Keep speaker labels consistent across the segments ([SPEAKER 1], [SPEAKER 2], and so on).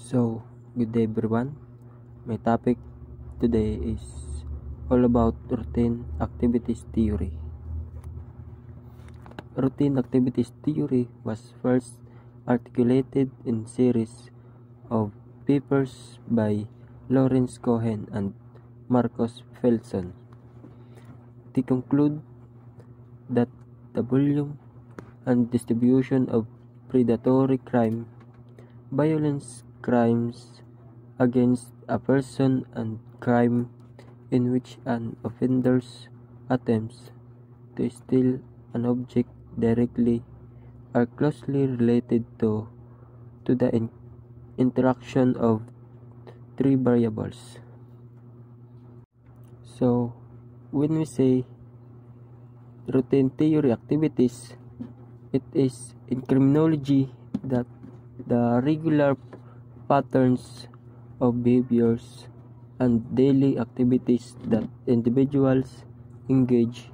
[SPEAKER 1] So, good day everyone. My topic today is all about routine activities theory. Routine activities theory was first articulated in series of papers by Lawrence Cohen and Marcus Felson. They conclude that the volume and distribution of predatory crime, violence crimes against a person, and crime in which an offender attempts to steal an object directly are closely related to the interaction of three variables. So, when we say routine theory activities, it is in criminology that the regular patterns of behaviors and daily activities that individuals engage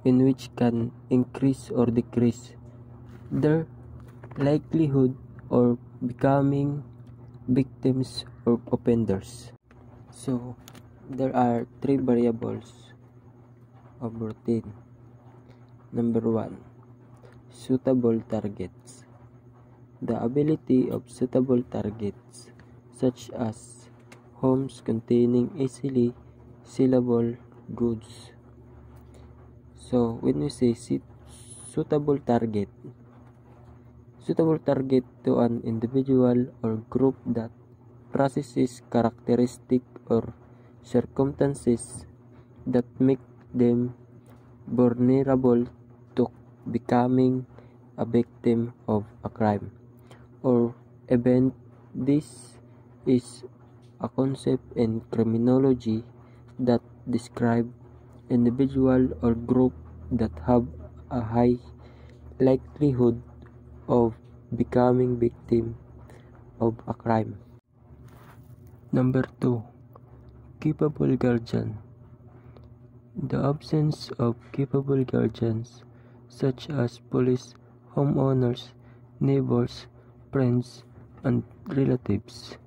[SPEAKER 1] in which can increase or decrease their likelihood of becoming victims or offenders. So, there are three variables of routine. Number 1, suitable targets. The ability of suitable targets, such as homes containing easily sellable goods. So, when we say suitable target to an individual or group that possesses characteristics or circumstances that make them vulnerable to becoming a victim of a crime or event. This is a concept in criminology that describes individual or group that have a high likelihood of becoming victim of a crime. Number 2, capable guardian. The absence of capable guardians, such as police, homeowners, neighbors, friends, and relatives.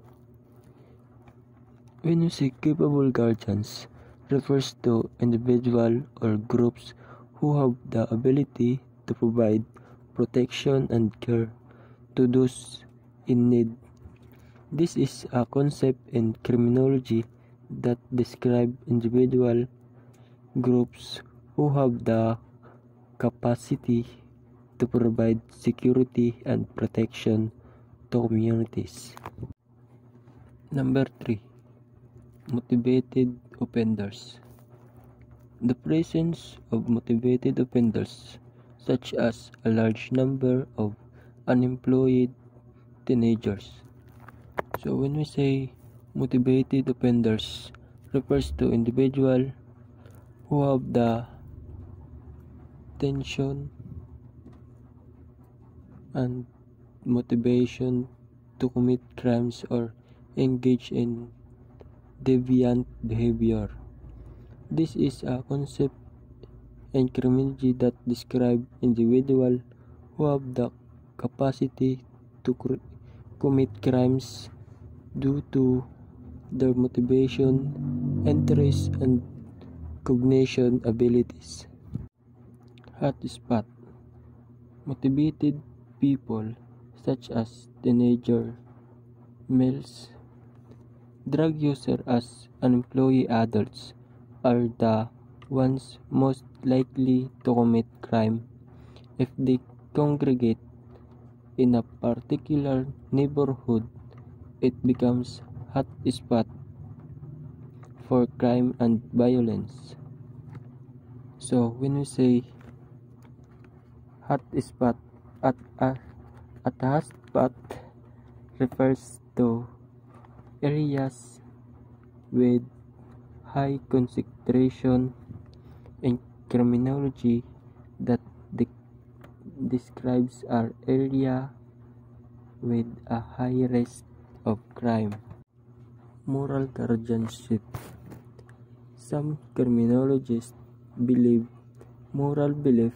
[SPEAKER 1] When you say capable guardians, refers to individuals or groups who have the ability to provide protection and care to those in need. This is a concept in criminology that describes individual groups who have the capacity to provide security and protection to communities. Number 3, motivated offenders. The presence of motivated offenders, such as a large number of unemployed teenagers. So when we say motivated offenders, refers to individuals who have the tension and motivation to commit crimes or engage in deviant behavior. This is a concept in criminology that describes individuals who have the capacity to commit crimes due to their motivation, interest, and cognition abilities. Hotspot. Motivated people such as teenager males, drug users, as unemployed adults are the ones most likely to commit crime if they congregate in a particular neighborhood. It becomes hot spot for crime and violence. So when we say hot spot, at a hot spot refers to areas with high concentration in criminology that describes our area with a high risk of crime. Moral guardianship. Some criminologists believe moral belief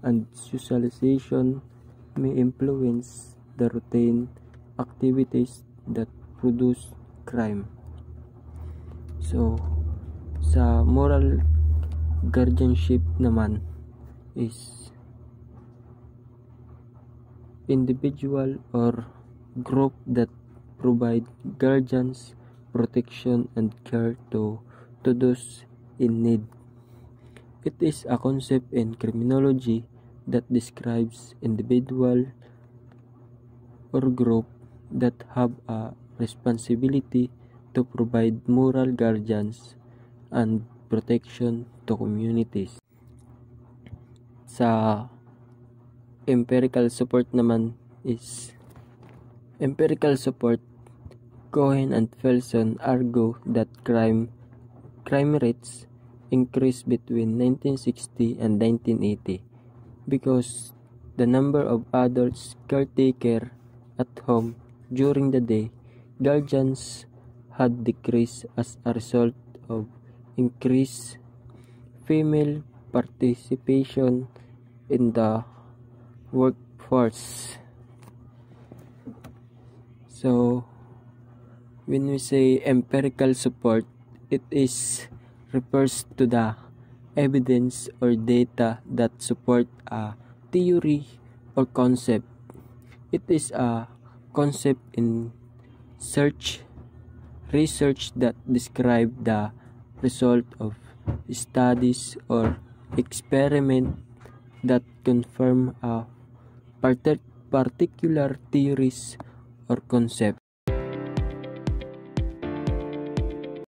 [SPEAKER 1] and socialization may influence the routine activities that produce crime. So, sa moral guardianship naman is individual or group that provide guardians, protection, and care to those in need. It is a concept in criminology that describes individual or group that have a responsibility to provide moral guardians and protection to communities. Sa empirical support naman is empirical support. Cohen and Felson argue that crime rates increased between 1960 and 1980 because the number of adults caretaker at home during the day guardians had decreased as a result of increased female participation in the workforce. So, when we say empirical support, it refers to the evidence or data that support a theory or concept. It is a concept in research that describe the result of studies or experiment that confirm a particular theories or concept.